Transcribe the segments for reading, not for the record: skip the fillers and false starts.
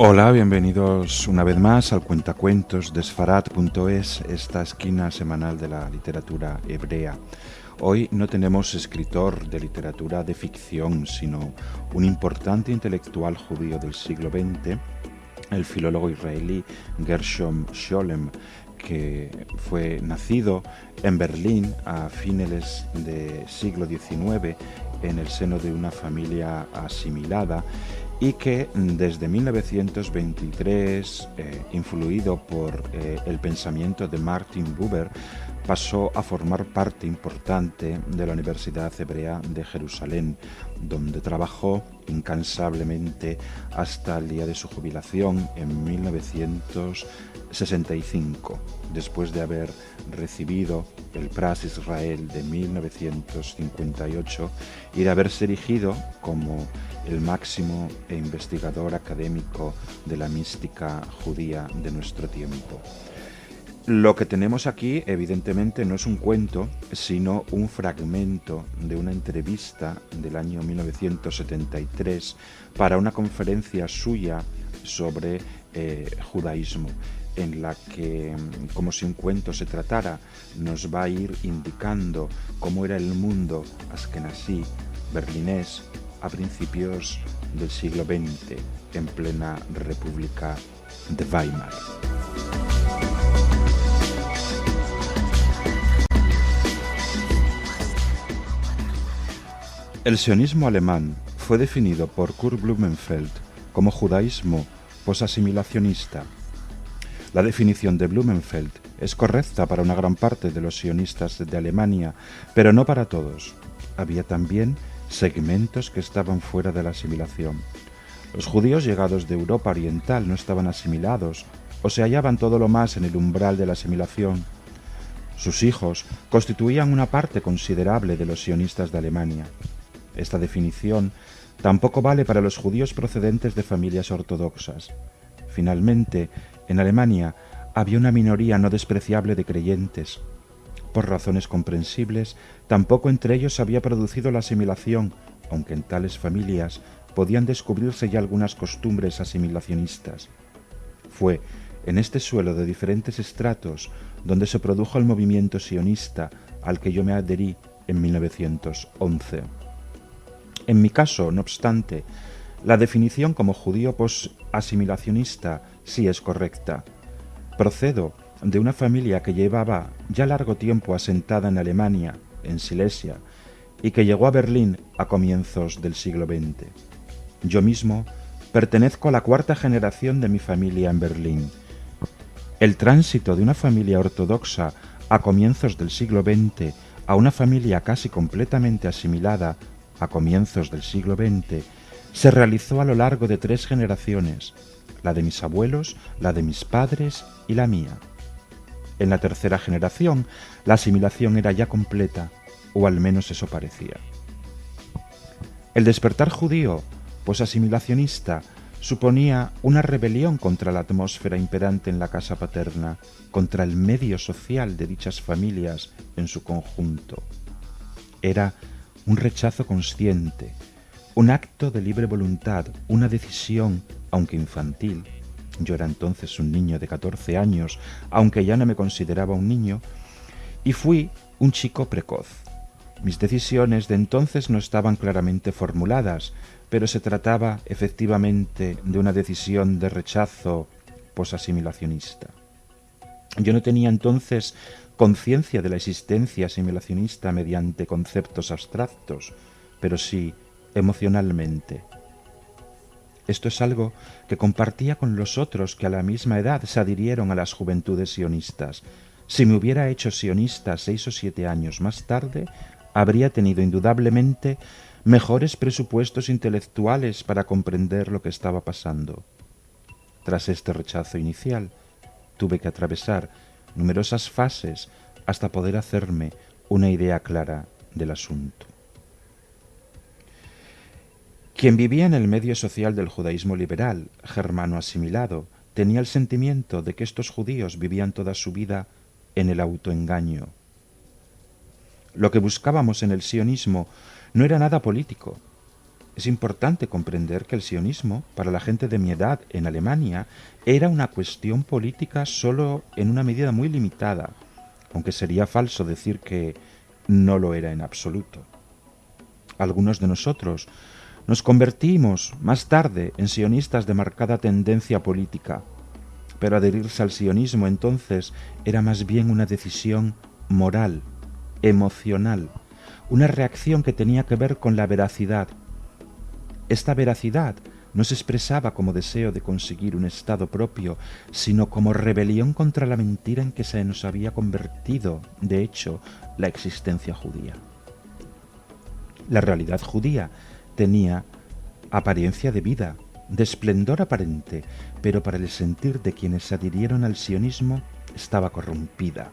Hola, bienvenidos una vez más al Cuentacuentos de Sfarad.es, esta esquina semanal de la literatura hebrea. Hoy no tenemos escritor de literatura de ficción, sino un importante intelectual judío del siglo XX, el filólogo israelí Gershom Scholem, que fue nacido en Berlín a fines del siglo XIX en el seno de una familia asimilada y que desde 1923, influido por el pensamiento de Martin Buber, pasó a formar parte importante de la Universidad Hebrea de Jerusalén, donde trabajó incansablemente hasta el día de su jubilación en 1965, después de haber recibido el Pras Israel de 1958 y de haberse erigido como el máximo investigador académico de la mística judía de nuestro tiempo. Lo que tenemos aquí, evidentemente, no es un cuento, sino un fragmento de una entrevista del año 1973 para una conferencia suya sobre judaísmo, en la que, como si un cuento se tratara, nos va a ir indicando cómo era el mundo askenazí, berlinés, a principios del siglo XX, en plena República de Weimar. El sionismo alemán fue definido por Kurt Blumenfeld como judaísmo posasimilacionista. La definición de Blumenfeld es correcta para una gran parte de los sionistas de Alemania, pero no para todos. Había también segmentos que estaban fuera de la asimilación. Los judíos llegados de Europa Oriental no estaban asimilados o se hallaban todo lo más en el umbral de la asimilación. Sus hijos constituían una parte considerable de los sionistas de Alemania. Esta definición tampoco vale para los judíos procedentes de familias ortodoxas. Finalmente, en Alemania había una minoría no despreciable de creyentes. Por razones comprensibles, tampoco entre ellos se había producido la asimilación, aunque en tales familias podían descubrirse ya algunas costumbres asimilacionistas. Fue en este suelo de diferentes estratos donde se produjo el movimiento sionista al que yo me adherí en 1911. En mi caso, no obstante, la definición como judío post-asimilacionista sí es correcta. Procedo de una familia que llevaba ya largo tiempo asentada en Alemania, en Silesia, y que llegó a Berlín a comienzos del siglo XX. Yo mismo pertenezco a la cuarta generación de mi familia en Berlín. El tránsito de una familia ortodoxa a comienzos del siglo XX a una familia casi completamente asimilada a comienzos del siglo XX se realizó a lo largo de 3 generaciones, la de mis abuelos, la de mis padres y la mía. En la tercera generación, la asimilación era ya completa, o al menos eso parecía. El despertar judío posasimilacionista suponía una rebelión contra la atmósfera imperante en la casa paterna, contra el medio social de dichas familias en su conjunto. Era un rechazo consciente, un acto de libre voluntad, una decisión, aunque infantil. Yo era entonces un niño de 14 años, aunque ya no me consideraba un niño, y fui un chico precoz. Mis decisiones de entonces no estaban claramente formuladas, pero se trataba efectivamente de una decisión de rechazo posasimilacionista. Yo no tenía entonces conciencia de la existencia asimilacionista mediante conceptos abstractos, pero sí emocionalmente. Esto es algo que compartía con los otros que a la misma edad se adhirieron a las juventudes sionistas. Si me hubiera hecho sionista 6 o 7 años más tarde, habría tenido indudablemente mejores presupuestos intelectuales para comprender lo que estaba pasando. Tras este rechazo inicial, tuve que atravesar numerosas fases hasta poder hacerme una idea clara del asunto. Quien vivía en el medio social del judaísmo liberal, germano asimilado, tenía el sentimiento de que estos judíos vivían toda su vida en el autoengaño. Lo que buscábamos en el sionismo no era nada político, Es importante comprender que el sionismo, para la gente de mi edad en Alemania, era una cuestión política solo en una medida muy limitada, aunque sería falso decir que no lo era en absoluto. Algunos de nosotros nos convertimos más tarde en sionistas de marcada tendencia política, pero adherirse al sionismo entonces era más bien una decisión moral, emocional, una reacción que tenía que ver con la veracidad. Esta veracidad no se expresaba como deseo de conseguir un estado propio, sino como rebelión contra la mentira en que se nos había convertido, de hecho, la existencia judía. La realidad judía tenía apariencia de vida, de esplendor aparente, pero para el sentir de quienes se adhirieron al sionismo estaba corrompida.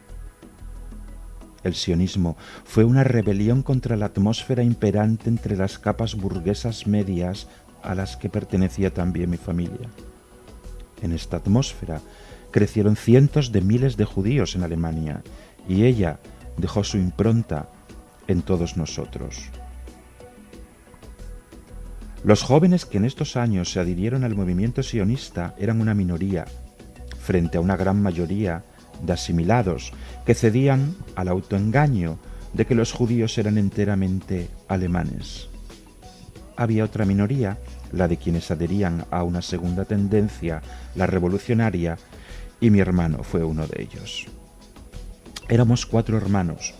El sionismo fue una rebelión contra la atmósfera imperante entre las capas burguesas medias a las que pertenecía también mi familia. En esta atmósfera crecieron cientos de miles de judíos en Alemania y ella dejó su impronta en todos nosotros. Los jóvenes que en estos años se adhirieron al movimiento sionista eran una minoría, frente a una gran mayoría de asimilados que cedían al autoengaño de que los judíos eran enteramente alemanes. Había otra minoría, la de quienes adherían a una segunda tendencia, la revolucionaria, y mi hermano fue uno de ellos. Éramos 4 hermanos.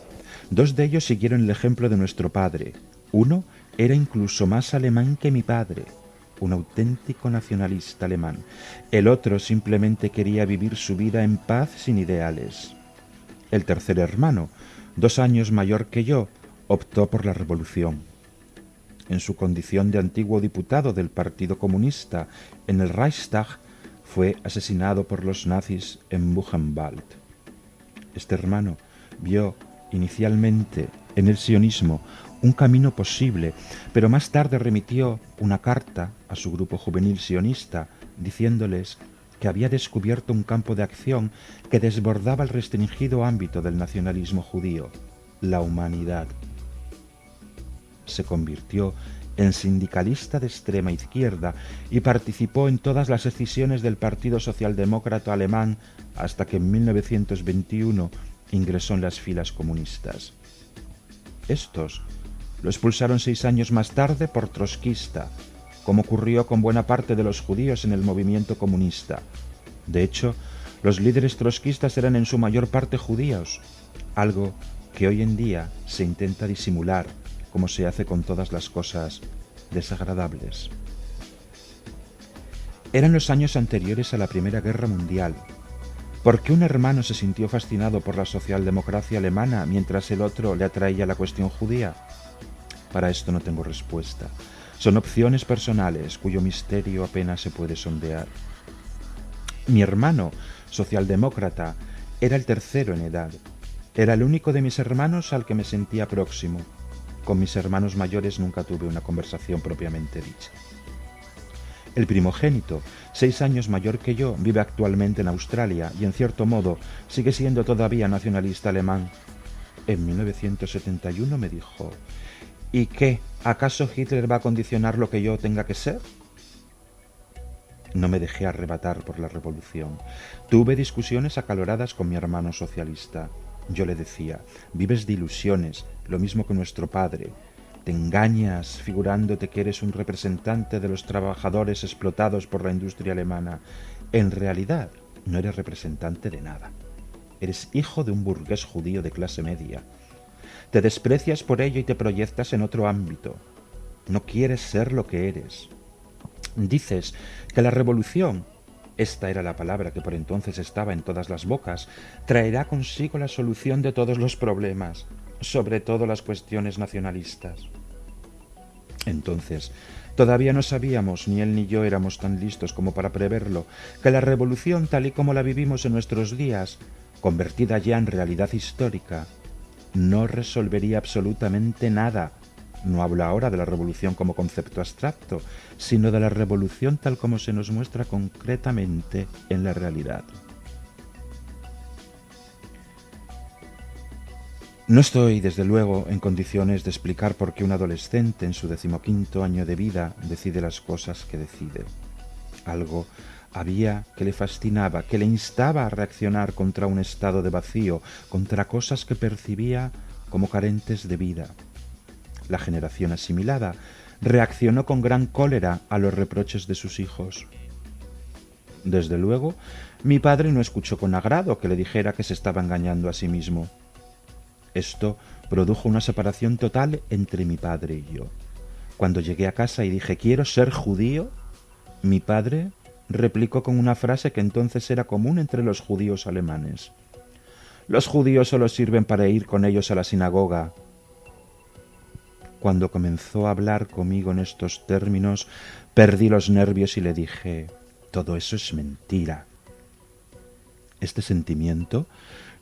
2 de ellos siguieron el ejemplo de nuestro padre. Uno era incluso más alemán que mi padre, un auténtico nacionalista alemán. El otro simplemente quería vivir su vida en paz sin ideales. El tercer hermano, 2 años mayor que yo, optó por la revolución. En su condición de antiguo diputado del Partido Comunista en el Reichstag, fue asesinado por los nazis en Buchenwald. Este hermano vio inicialmente en el sionismo un camino posible, pero más tarde remitió una carta a su grupo juvenil sionista diciéndoles que había descubierto un campo de acción que desbordaba el restringido ámbito del nacionalismo judío, la humanidad. Se convirtió en sindicalista de extrema izquierda y participó en todas las decisiones del Partido Socialdemócrata Alemán hasta que en 1921 ingresó en las filas comunistas. Estos lo expulsaron 6 años más tarde por trotskista, como ocurrió con buena parte de los judíos en el movimiento comunista. De hecho, los líderes trotskistas eran en su mayor parte judíos, algo que hoy en día se intenta disimular, como se hace con todas las cosas desagradables. Eran los años anteriores a la Primera Guerra Mundial. ¿Por qué un hermano se sintió fascinado por la socialdemocracia alemana mientras el otro le atraía la cuestión judía? Para esto no tengo respuesta. Son opciones personales cuyo misterio apenas se puede sondear. Mi hermano, socialdemócrata, era el tercero en edad. Era el único de mis hermanos al que me sentía próximo. Con mis hermanos mayores nunca tuve una conversación propiamente dicha. El primogénito, 6 años mayor que yo, vive actualmente en Australia y en cierto modo sigue siendo todavía nacionalista alemán. En 1971 me dijo: ¿y qué? ¿Acaso Hitler va a condicionar lo que yo tenga que ser? No me dejé arrebatar por la revolución. Tuve discusiones acaloradas con mi hermano socialista. Yo le decía: vives de ilusiones, lo mismo que nuestro padre. Te engañas figurándote que eres un representante de los trabajadores explotados por la industria alemana. En realidad, no eres representante de nada. Eres hijo de un burgués judío de clase media. Te desprecias por ello y te proyectas en otro ámbito. No quieres ser lo que eres. Dices que la revolución, esta era la palabra que por entonces estaba en todas las bocas, traerá consigo la solución de todos los problemas, sobre todo las cuestiones nacionalistas. Entonces, todavía no sabíamos, ni él ni yo éramos tan listos como para preverlo, que la revolución tal y como la vivimos en nuestros días, convertida ya en realidad histórica, no resolvería absolutamente nada. No hablo ahora de la revolución como concepto abstracto, sino de la revolución tal como se nos muestra concretamente en la realidad. No estoy, desde luego, en condiciones de explicar por qué un adolescente en su 15º año de vida decide las cosas que decide. Algo había que le fascinaba, que le instaba a reaccionar contra un estado de vacío, contra cosas que percibía como carentes de vida. La generación asimilada reaccionó con gran cólera a los reproches de sus hijos. Desde luego, mi padre no escuchó con agrado que le dijera que se estaba engañando a sí mismo. Esto produjo una separación total entre mi padre y yo. Cuando llegué a casa y dije «¿Quiero ser judío?», mi padre replicó con una frase que entonces era común entre los judíos alemanes. «Los judíos solo sirven para ir con ellos a la sinagoga». Cuando comenzó a hablar conmigo en estos términos, perdí los nervios y le dije «Todo eso es mentira». Este sentimiento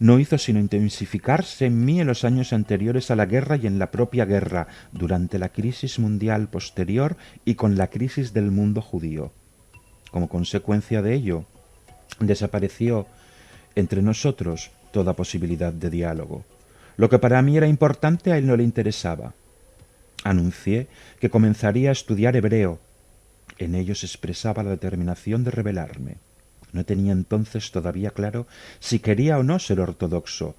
no hizo sino intensificarse en mí en los años anteriores a la guerra y en la propia guerra, durante la crisis mundial posterior y con la crisis del mundo judío. Como consecuencia de ello, desapareció entre nosotros toda posibilidad de diálogo. Lo que para mí era importante a él no le interesaba. Anuncié que comenzaría a estudiar hebreo. En ello se expresaba la determinación de rebelarme. No tenía entonces todavía claro si quería o no ser ortodoxo,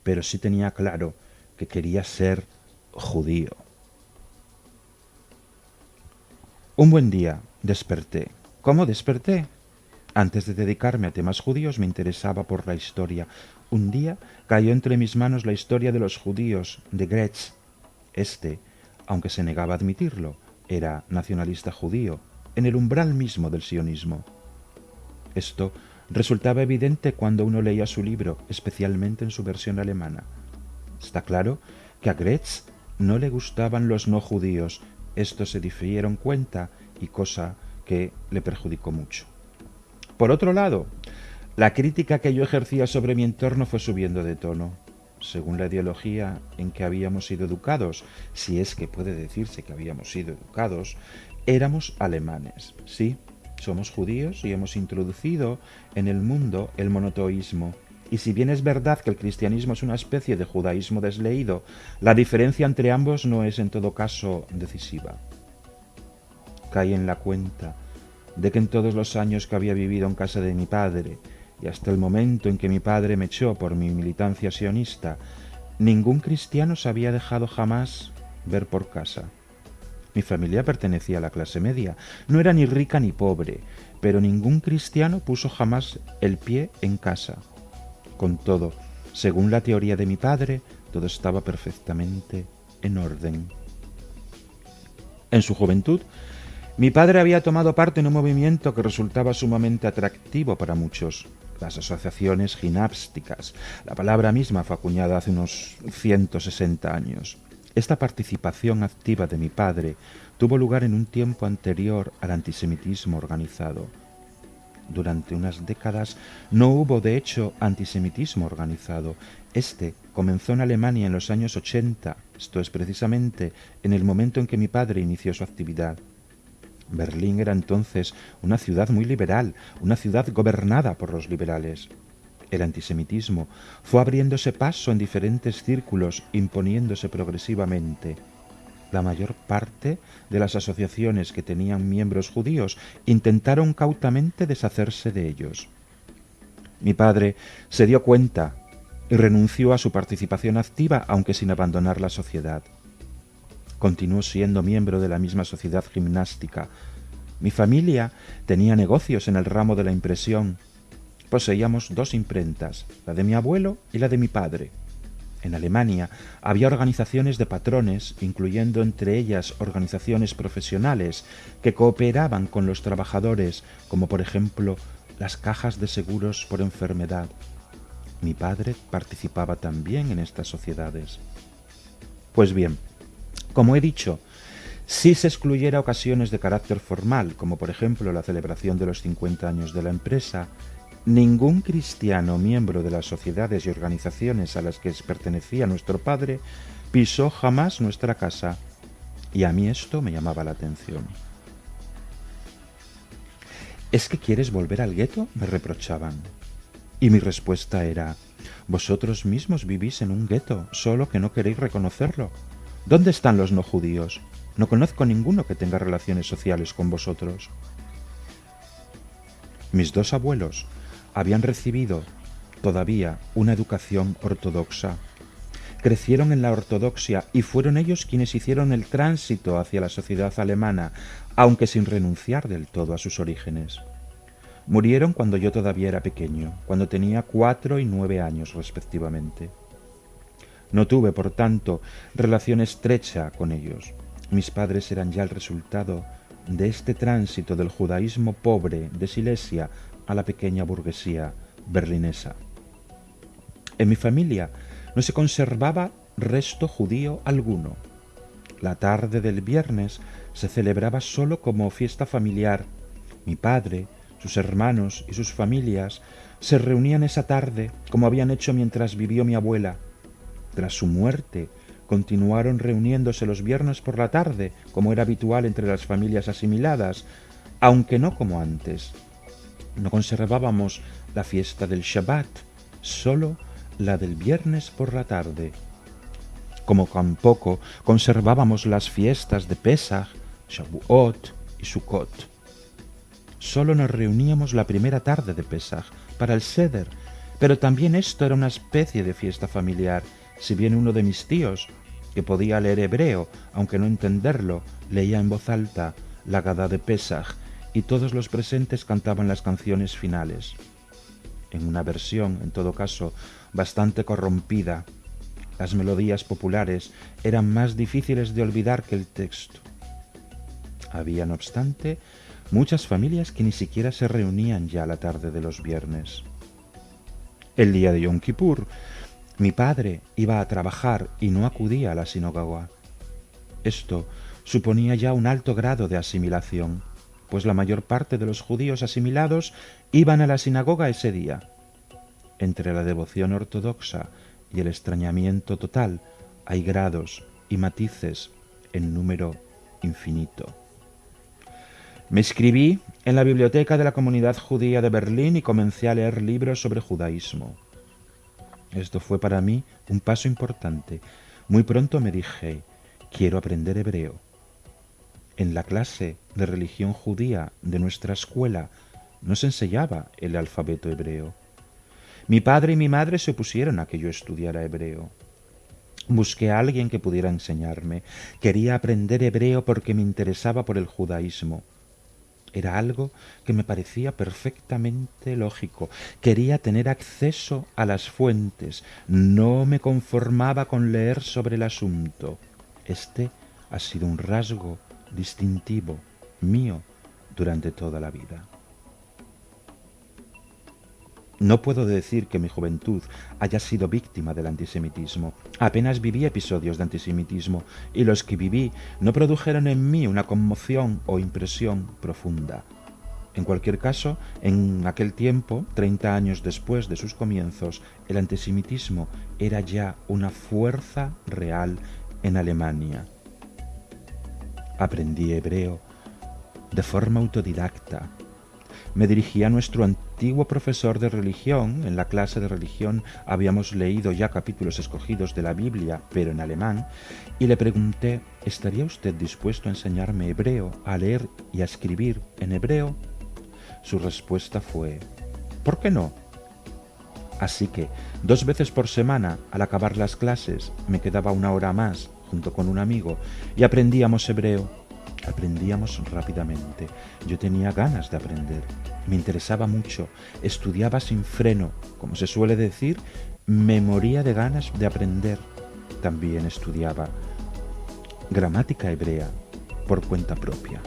pero sí tenía claro que quería ser judío. Un buen día desperté. ¿Cómo desperté? Antes de dedicarme a temas judíos me interesaba por la historia. Un día cayó entre mis manos la historia de los judíos de Gretz. Aunque se negaba a admitirlo, era nacionalista judío, en el umbral mismo del sionismo. Esto resultaba evidente cuando uno leía su libro, especialmente en su versión alemana. Está claro que a Gretz no le gustaban los no judíos. Estos se dieron cuenta y cosa que le perjudicó mucho. Por otro lado, la crítica que yo ejercía sobre mi entorno fue subiendo de tono. Según la ideología en que habíamos sido educados, si es que puede decirse que habíamos sido educados, éramos alemanes, sí. Somos judíos y hemos introducido en el mundo el monoteísmo. Y si bien es verdad que el cristianismo es una especie de judaísmo desleído, la diferencia entre ambos no es en todo caso decisiva. Caí en la cuenta de que en todos los años que había vivido en casa de mi padre, y hasta el momento en que mi padre me echó por mi militancia sionista, ningún cristiano se había dejado jamás ver por casa. Mi familia pertenecía a la clase media, no era ni rica ni pobre, pero ningún cristiano puso jamás el pie en casa. Con todo, según la teoría de mi padre, todo estaba perfectamente en orden. En su juventud, mi padre había tomado parte en un movimiento que resultaba sumamente atractivo para muchos, las asociaciones ginásticas. La palabra misma fue acuñada hace unos 160 años. Esta participación activa de mi padre tuvo lugar en un tiempo anterior al antisemitismo organizado. Durante unas décadas no hubo, de hecho, antisemitismo organizado. Este comenzó en Alemania en los años 80, esto es precisamente en el momento en que mi padre inició su actividad. Berlín era entonces una ciudad muy liberal, una ciudad gobernada por los liberales. El antisemitismo fue abriéndose paso en diferentes círculos, imponiéndose progresivamente. La mayor parte de las asociaciones que tenían miembros judíos intentaron cautamente deshacerse de ellos. Mi padre se dio cuenta y renunció a su participación activa, aunque sin abandonar la sociedad. Continuó siendo miembro de la misma sociedad gimnástica. Mi familia tenía negocios en el ramo de la impresión. Poseíamos 2 imprentas, la de mi abuelo y la de mi padre. En Alemania había organizaciones de patrones, incluyendo entre ellas organizaciones profesionales que cooperaban con los trabajadores, como por ejemplo las cajas de seguros por enfermedad. Mi padre participaba también en estas sociedades. Pues bien, como he dicho, si se excluyera ocasiones de carácter formal, como por ejemplo la celebración de los 50 años de la empresa, ningún cristiano miembro de las sociedades y organizaciones a las que pertenecía nuestro padre pisó jamás nuestra casa, y a mí esto me llamaba la atención. ¿Es que quieres volver al gueto?, me reprochaban. Y mi respuesta era, Vosotros mismos vivís en un gueto, solo que no queréis reconocerlo. ¿Dónde están los no judíos? No conozco ninguno que tenga relaciones sociales con vosotros. Mis dos abuelos habían recibido todavía una educación ortodoxa. Crecieron en la ortodoxia y fueron ellos quienes hicieron el tránsito hacia la sociedad alemana, aunque sin renunciar del todo a sus orígenes. Murieron cuando yo todavía era pequeño, cuando tenía 4 y 9 años respectivamente. No tuve, por tanto, relación estrecha con ellos. Mis padres eran ya el resultado de este tránsito del judaísmo pobre de Silesia a la pequeña burguesía berlinesa. En mi familia no se conservaba resto judío alguno. La tarde del viernes se celebraba solo como fiesta familiar. Mi padre, sus hermanos y sus familias se reunían esa tarde como habían hecho mientras vivió mi abuela. Tras su muerte, continuaron reuniéndose los viernes por la tarde, como era habitual entre las familias asimiladas, aunque no como antes. No conservábamos la fiesta del Shabbat, solo la del viernes por la tarde. Como tampoco conservábamos las fiestas de Pesach, Shavuot y Sukkot. Solo nos reuníamos la primera tarde de Pesach para el Seder, pero también esto era una especie de fiesta familiar, si bien uno de mis tíos, que podía leer hebreo, aunque no entenderlo, leía en voz alta la Haggadá de Pesach, y todos los presentes cantaban las canciones finales. En una versión, en todo caso, bastante corrompida, las melodías populares eran más difíciles de olvidar que el texto. Había, no obstante, muchas familias que ni siquiera se reunían ya la tarde de los viernes. El día de Yom Kippur, mi padre iba a trabajar y no acudía a la sinagoga. Esto suponía ya un alto grado de asimilación, pues la mayor parte de los judíos asimilados iban a la sinagoga ese día. Entre la devoción ortodoxa y el extrañamiento total hay grados y matices en número infinito. Me inscribí en la biblioteca de la comunidad judía de Berlín y comencé a leer libros sobre judaísmo. Esto fue para mí un paso importante. Muy pronto me dije, quiero aprender hebreo. En la clase de religión judía de nuestra escuela no se enseñaba el alfabeto hebreo. Mi padre y mi madre se opusieron a que yo estudiara hebreo. Busqué a alguien que pudiera enseñarme. Quería aprender hebreo porque me interesaba por el judaísmo. Era algo que me parecía perfectamente lógico. Quería tener acceso a las fuentes. No me conformaba con leer sobre el asunto. Este ha sido un rasgo distintivo mío durante toda la vida. No puedo decir que mi juventud haya sido víctima del antisemitismo. Apenas viví episodios de antisemitismo y los que viví no produjeron en mí una conmoción o impresión profunda. En cualquier caso, en aquel tiempo, 30 años después de sus comienzos, el antisemitismo era ya una fuerza real en Alemania. Aprendí hebreo de forma autodidacta. Me dirigí a nuestro antiguo profesor de religión. En la clase de religión habíamos leído ya capítulos escogidos de la Biblia, pero en alemán, y le pregunté, ¿estaría usted dispuesto a enseñarme hebreo, a leer y a escribir en hebreo? Su respuesta fue, ¿por qué no? Así que 2 veces por semana, al acabar las clases, me quedaba 1 hora más junto con un amigo y aprendíamos hebreo. Aprendíamos rápidamente. Yo tenía ganas de aprender. Me interesaba mucho. Estudiaba sin freno. Como se suele decir, me moría de ganas de aprender. También estudiaba gramática hebrea por cuenta propia.